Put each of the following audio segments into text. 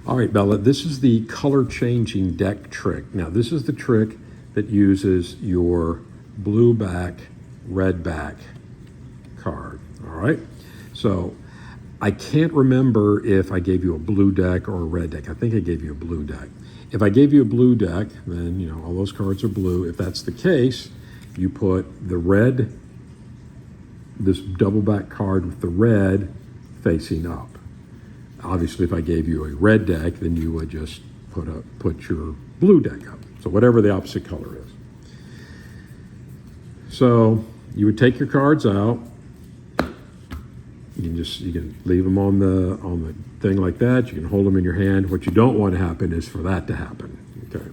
All right, Bella, this is the color changing deck trick. Now, this is the trick that uses your blue back, red back card. All right, so I can't remember if I gave you a blue deck or a red deck. I think I gave you a blue deck. If I gave you a blue deck, then you know all those cards are blue. If that's the case, you put the red, this double back card with the red facing up. Obviously, if I gave you a red deck, then you would just put your blue deck up. So whatever the opposite color is. So you would take your cards out. You can leave them on the thing like that. You can hold them in your hand. What you don't want to happen is for that to happen. Okay.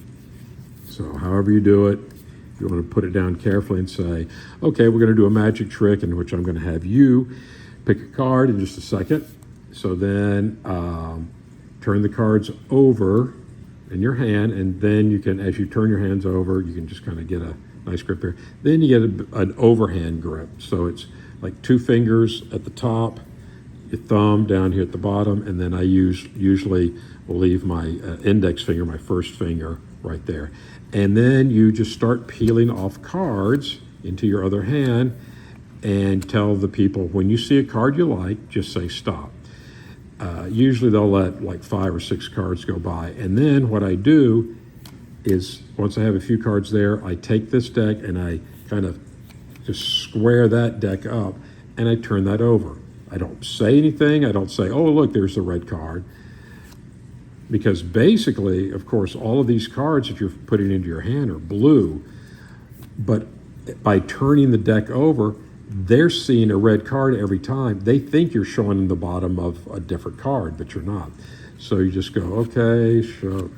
So however you do it, you want to put it down carefully and say, okay, we're going to do a magic trick in which I'm going to have you pick a card in just a second. So then turn the cards over in your hand, and then you can, as you turn your hands over, you can just kind of get a nice grip here. Then you get an overhand grip. So it's like 2 fingers at the top, your thumb down here at the bottom, and then I usually will leave my index finger, my first finger, right there. And then you just start peeling off cards into your other hand and tell the people, when you see a card you like, just say stop. Usually they'll let like 5 or 6 cards go by. And then what I do is, once I have a few cards there, I take this deck and I kind of just square that deck up and I turn that over. I don't say anything. I don't say, oh, look, there's the red card. Because basically, of course, all of these cards that you're putting into your hand are blue. But by turning the deck over, they're seeing a red card every time. They think you're showing them the bottom of a different card, but you're not. So you just go, okay, show.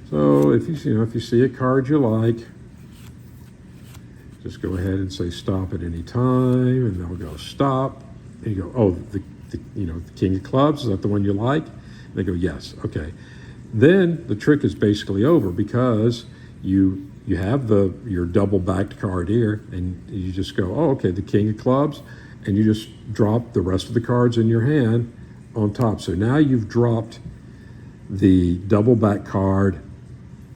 So if you see a card you like, just go ahead and say stop at any time, and they'll go stop. And you go, oh, the King of Clubs, is that the one you like? And they go, yes, okay. Then the trick is basically over, because you have your double-backed card here, and you just go, oh, okay, the King of Clubs, and you just drop the rest of the cards in your hand on top. So now you've dropped the double-back card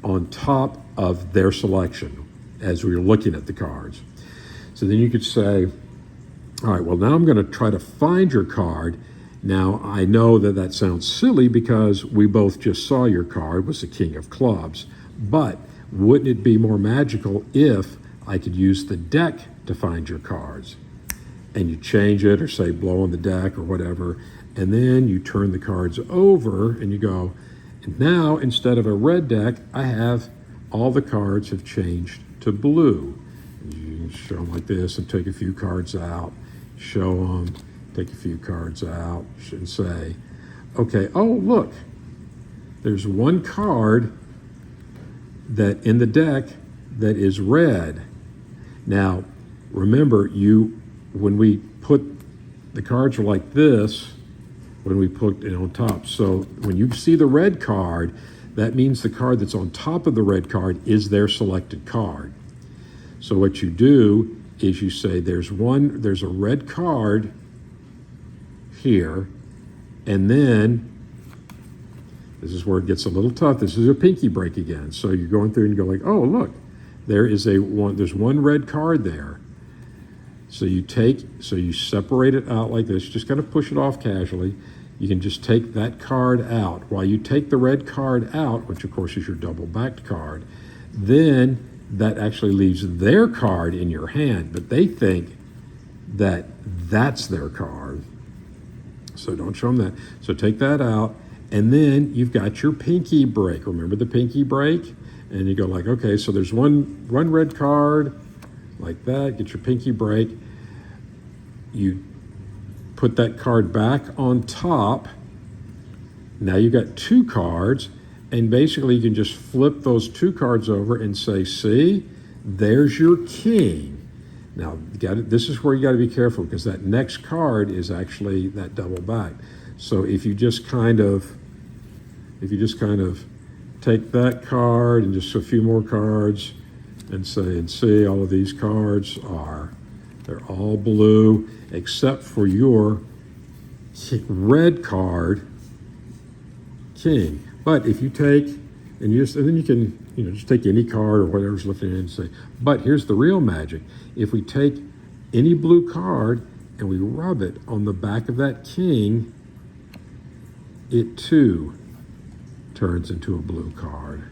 on top of their selection as we were looking at the cards. So then you could say, all right, well, now I'm going to try to find your card. Now, I know that sounds silly because we both just saw your card was the King of Clubs, but wouldn't it be more magical if I could use the deck to find your cards? And you change it or say blow on the deck or whatever, and then you turn the cards over and you go, and now instead of a red deck, I have all the cards have changed to blue. And you can show them like this and take a few cards out, show them, take a few cards out, and say, okay, oh, look, there's one card that in the deck that is red. Now, remember, when we put the cards are like this, when we put it on top. So when you see the red card, that means the card that's on top of the red card is their selected card. So what you do is you say there's a red card here, and then this is where it gets a little tough. This is a pinky break again. So you're going through and you go like, oh, look, there's one red card there. So you separate it out like this, just kind of push it off casually. You can just take that card out. While you take the red card out, which of course is your double-backed card, then that actually leaves their card in your hand, but they think that that's their card. So don't show them that. So take that out, and then you've got your pinky break. Remember the pinky break? And you go like, okay, so there's one red card, like that, get your pinky break. You put that card back on top. Now you've got 2 cards, and basically you can just flip those 2 cards over and say, see, there's your king. Now, this is where you got to be careful, because that next card is actually that double back. So if you just kind of take that card and just a few more cards and say, and see, all of these cards they're all blue except for your red card, king. But if you take, and then you can, just take any card or whatever's lifted in and say, but here's the real magic. If we take any blue card and we rub it on the back of that king, it too turns into a blue card.